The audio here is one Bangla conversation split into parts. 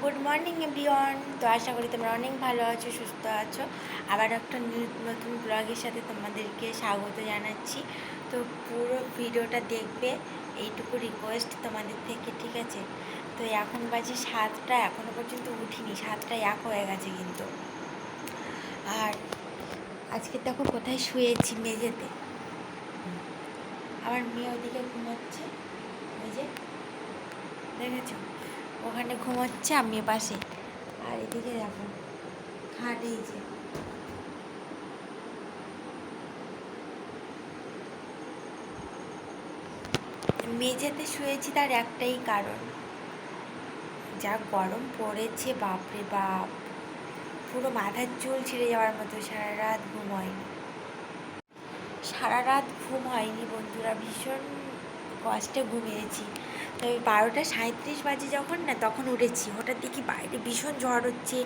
Good morning everyone. তো আশা করি তোমরা অনেক ভালো আছো, সুস্থ আছো। আবার একটা নতুন ব্লগের সাথে তোমাদেরকে স্বাগত জানাচ্ছি। তো পুরো ভিডিওটা দেখবে, এইটুকু রিকোয়েস্ট তোমাদের থেকে, ঠিক আছে? তো এখন বাজে 7টা, এখনও পর্যন্ত উঠিনি, 7টা 1 হয়ে গেছে কিন্তু। আর আজকে দেখো কোথায় শুয়েছি, মেঝেতে। আমার মেয়ে ওদিকে ঘুমাচ্ছে, ওই যে দেখেছ, ওখানে ঘুমাচ্ছে, আমি পাশে। আর এদিকে দেখো খাট, এই যে মেঝেতে শুয়েছি। তার একটাই কারণ, যা গরম পড়েছে, বাপরে বাপ, পুরো মাথার চুল ছিঁড়ে যাওয়ার মতো। সারা রাত ঘুম হয়নি বন্ধুরা, ভীষণ কষ্টে ঘুমিয়েছি। তবে 12টা 37 বাজে যখন না, তখন উঠেছি। হঠাৎ দেখি বাইরে ভীষণ ঝড় হচ্ছে,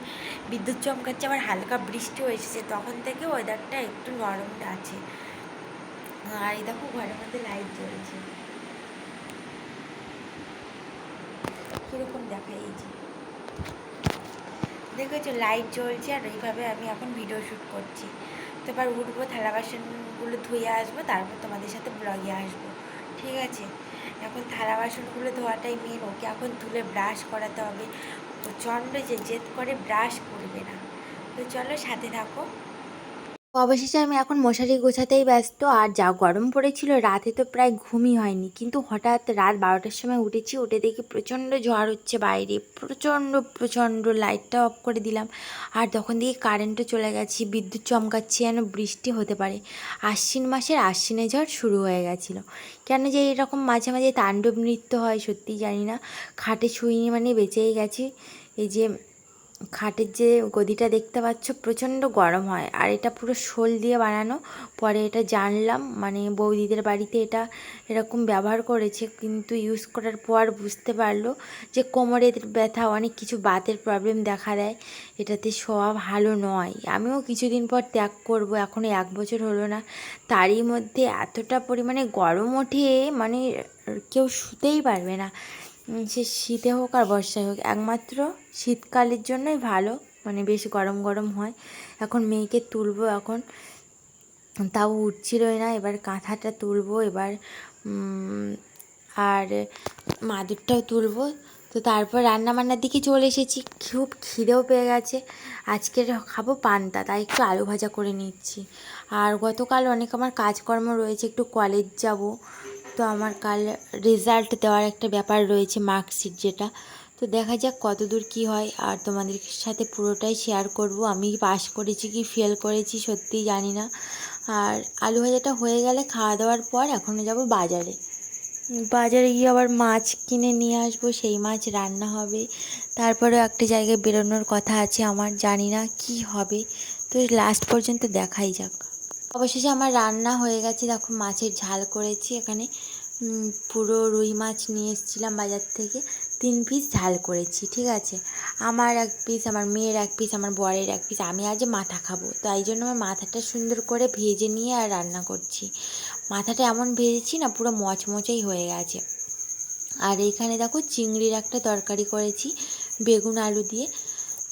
বিদ্যুৎ চমকাচ্ছে, আবার হালকা বৃষ্টিও এসেছে। তখন থেকে ওয়েদারটা একটু নরম আছে। আর এই দেখো ঘরের মধ্যে লাইট জ্বলছে, কীরকম দেখা, এই যে দেখেছো লাইট জ্বলছে। আর এইভাবে আমি এখন ভিডিও শ্যুট করছি। তো এবার উঠবো, থালা বাসনগুলো ধুয়ে আসবো, তারপর তোমাদের সাথে ব্লগে আসবো, ঠিক আছে? এখন থালা বাসনগুলো ধোয়াটাই মেন। ওকে এখন তুলে ব্রাশ করাতে হবে। প্রচণ্ড জেদ করে, ব্রাশ করবে না। তো চলো সাথে থাকো। অবশেষে আমি এখন মশারি গোছাতেই ব্যস্ত। আর যা গরম পড়েছিল, রাতে তো প্রায় ঘুমই হয়নি। কিন্তু হঠাৎ রাত 12টার সময় উঠেছি, উঠে দেখি প্রচণ্ড ঝড় হচ্ছে বাইরে, প্রচণ্ড। লাইটটা অফ করে দিলাম। আর তখন দেখি কারেন্টও চলে গেছে, বিদ্যুৎ চমকাচ্ছে, যেন বৃষ্টি হতে পারে। আশ্বিন মাসের আশ্বিনে ঝড় শুরু হয়ে গেছিলো। কেন যে এরকম মাঝে মাঝে তাণ্ডব নৃত্য হয় সত্যিই জানি না। খাটে শুইনি মানে বেঁচেই গেছি। এই যে খাটের যে গদিটা দেখতে পাচ্ছ, প্রচণ্ড গরম হয়। আর এটা পুরো শোল দিয়ে বানানো। পরে এটা জানলাম, মানে বৌদিদের বাড়িতে এটা এরকম ব্যবহার করেছে, কিন্তু ইউজ করার পর বুঝতে পারলো যে কোমরের ব্যথা, অনেক কিছু বাতের প্রবলেম দেখা দেয়, এটাতে শোয়া ভালো নয়। আমিও কিছুদিন পর ত্যাগ করব, এখনও 1 বছর হলো না। তারই মধ্যে এতটা পরিমাণে গরম ওঠে, মানে কেউ শুতেই পারবে না। সে শীতে হোক আর বর্ষায় হোক, একমাত্র শীতকালের জন্যই ভালো, মানে বেশ গরম গরম হয়। এখন মেয়েকে তুলবো, এখন তাও উঠছিলই না। এবার কাঁথাটা তুলবো, এবার আর মাদুরটাও তুলবো। তো তারপর রান্নাবান্নার দিকে চলে এসেছি। খুব খিদেও পেয়ে গেছে। আজকের খাবো পান্তা, তাই একটু আলু ভাজা করে নিচ্ছি। আর গতকাল অনেক আমার কাজকর্ম রয়েছে, একটু কলেজ যাব। তো আমার কাল রেজাল্ট দেওয়ার একটা ব্যাপার রয়েছে, মার্কশিট যেটা। তো দেখা যাক কত দূর কী হয়। আর তোমাদের সাথে পুরোটাই শেয়ার করব। আমি পাস করেছি কি ফেল করেছি সত্যিই জানি না। আর আলু ভাজাটা হয়ে গেলে খাওয়া দাওয়ার পর এখনও যাব বাজারে। বাজারে গিয়ে আবার মাছ কিনে নিয়ে আসবো, সেই মাছ রান্না হবে। তারপরেও একটা জায়গায় বেরোনোর কথা আছে আমার, জানি না কি হবে। তো লাস্ট পর্যন্ত দেখাই যাক। অবশেষে আমার রান্না হয়ে গেছে। দেখো মাছের ঝাল করেছি এখানে। পুরো রুই মাছ নিয়ে এসেছিলাম বাজার থেকে, 3 পিস ঝাল করেছি, ঠিক আছে? আমার 1 পিস, আমার মেয়ের 1 পিস, আমার বরের 1 পিস। আমি আজ মাথা খাবো, তাই জন্য আমার মাথাটা সুন্দর করে ভেজে নিয়ে আর রান্না করছি। মাথাটা এমন ভেজেছি না, পুরো মচমচেই হয়ে গেছে। আর এইখানে দেখো চিংড়ির একটা তরকারি করেছি বেগুন আলু দিয়ে।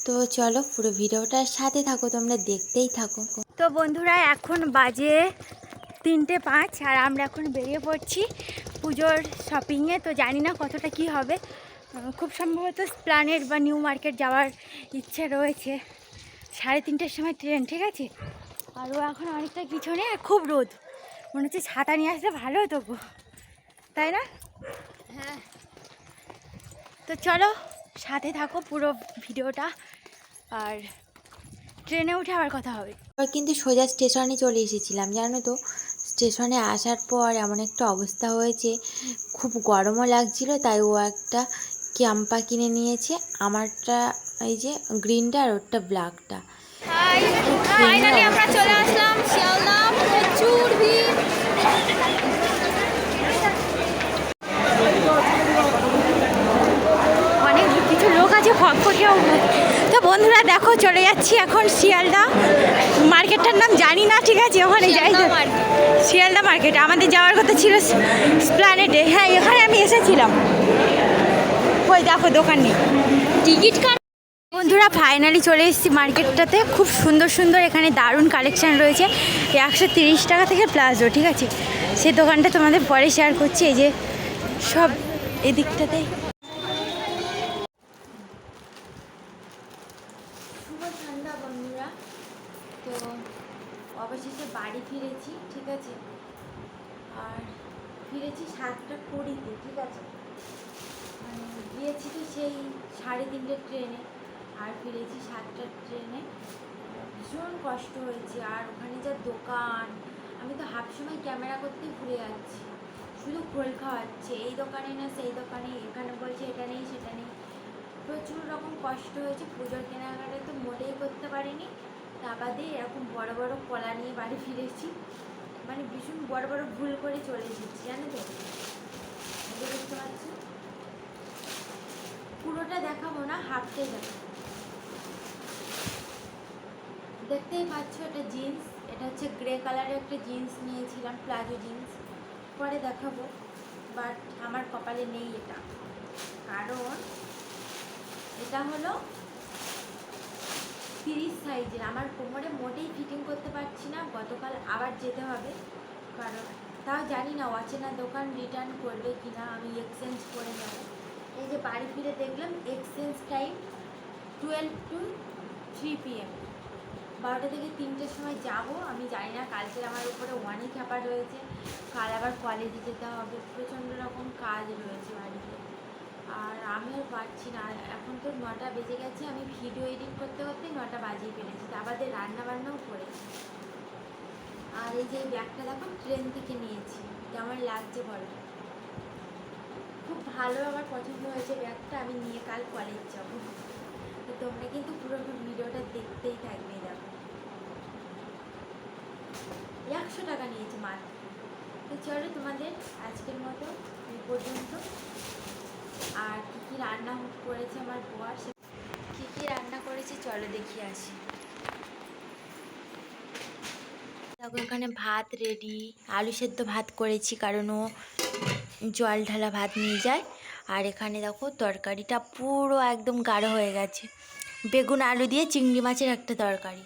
তো চলো পুরো ভিডিওটার সাথে থাকো, তোমরা দেখতেই থাকো। তো বন্ধুরা এখন বাজে 3টে 5, আর আমরা এখন বেরিয়ে পড়ছি পুজোর শপিংয়ে। তো জানি না কতটা কি হবে, খুব সম্ভবত প্ল্যানেট বা নিউ মার্কেট যাওয়ার ইচ্ছে রয়েছে। 3:30টার সময় ট্রেন, ঠিক আছে? আর ও এখন অনেকটা পিছনে, খুব রোদ, মনে হচ্ছে ছাতা নিয়ে আসলে ভালো হতো গো, তাই না? হ্যাঁ। তো চলো সাথে থাকো পুরো ভিডিওটা, আর ট্রেনে উঠে আবার কথা হবে। কিন্তু সোজা স্টেশনে চলে এসেছিলাম, জানো তো। স্টেশনে আসার পর এমন একটা অবস্থা হয়েছে, খুব গরমও লাগছিল, তাই ও একটা ক্যাম্পা কিনে নিয়েছে। আমারটা এই যে গ্রিনটা, আর ওরটা ব্ল্যাকটা। ফাইনালি আমরা চলে আসলাম শিয়ালদা। প্রচুর ভিড়। অনেক কিছু লোক আছে, কেউ। তো বন্ধুরা দেখো, চলে যাচ্ছি এখন শিয়ালদা। মার্কেটটার নাম জানি না, ঠিক আছে? ওখানে যাই, শিয়ালদা মার্কেট। আমাদের যাওয়ার কথা ছিল প্ল্যানেটে। হ্যাঁ, এখানে আমি এসেছিলাম। ওই দেখো দোকান নেই, টিকিট কাট। বন্ধুরা ফাইনালি চলে এসেছি মার্কেটটাতে। খুব সুন্দর সুন্দর এখানে দারুণ কালেকশান রয়েছে। 130 টাকা থেকে প্লাজো, ঠিক আছে। সেই দোকানটা তোমাদের পরে শেয়ার করছি। এই যে সব এদিকটাতে। শুভ সন্ধ্যা বন্ধুরা। তো অবশেষে বাড়ি ফিরেছি, ঠিক আছে। আর ফিরেছি 7:20-তে, ঠিক আছে। মানে গিয়েছি তো সেই 3:30 ট্রেনে, আর ফিরেছি 7টার ট্রেনে। ভীষণ কষ্ট হয়েছে। আর ওখানে যা দোকান, আমি তো হাফ সময় ক্যামেরা করতেই ভুলে যাচ্ছি। শুধু খোল খাওয়াচ্ছে, এই দোকানে না সেই দোকানে, এখানে বলছে এটা নেই সেটা নেই। প্রচুর রকম কষ্ট হয়েছে। পুজোর কেনাকাটা তো মোটেই করতে পারিনি। তা বাদে এরকম বড় বড় কলা নিয়ে বাড়ি ফিরেছি। মানে ভীষণ বড় বড় ভুল করে চলে এসেছি, জানো তো। দেখতে পাচ্ছি পুরোটা দেখাবো না, হাফটাই দেখাবো। দেখতেই পাচ্ছ এটা জিন্স, এটা হচ্ছে গ্রে কালারের একটা জিন্স নিয়েছিলাম, প্লাজো জিন্স। পরে দেখাবো, বাট আমার কপালে নেই এটা। কারণ এটা হলো 30 সাইজের। আমার কোমরে মোটেই ফিটিং করতে পারছি না। গতকাল আবার যেতে হবে, কারণ তাও জানি না অচেনা দোকান রিটার্ন করবে কিনা, আমি এক্সচেঞ্জ করে নেব। এই যে বাড়ি ফিরে দেখলাম এক্সচেঞ্জ টাইম 12 to 3 PM, 12টা থেকে 3টের সময় যাব। আমি জানি না, কালকের আমার উপরে অনেক চাপা রয়েছে। কাল আবার কলেজে যেতে হবে, প্রচণ্ড রকম কাজ রয়েছে বাড়িতে। আর আমিও পারছি না। এখন তো 9টা বেজে গেছে, আমি ভিডিও এডিট করতে করতে 9টা বাজিয়ে ফেলেছি। তারপরে রান্নাবান্নাও করেছি। আর এই যে ব্যাগটা দেখো, ট্রেন থেকে নিয়েছি। কেমন লাগছে বলো? খুব ভালো, আমার পছন্দ হয়েছে ব্যাগটা। আমি নিয়ে কাল কলেজ যাবো। তো তোমরা কিন্তু পুরো ভিডিওটা দেখতেই থাকবে। দেখো 100 টাকা নিয়েছে মাত্র। তো চলো তোমাদের আজকের মতো এই পর্যন্ত। আর কী কী রান্না করেছে আমার বর, কী কী রান্না করেছে চলো দেখিয়ে আসি। দেখো এখানে ভাত রেডি, আলু সেদ্ধ ভাত করেছি, কারণ ও জল ঢালা ভাত নিয়ে যায়। আর এখানে দেখো তরকারিটা পুরো একদম গাঢ় হয়ে গেছে, বেগুন আলু দিয়ে চিংড়ি মাছের একটা তরকারি।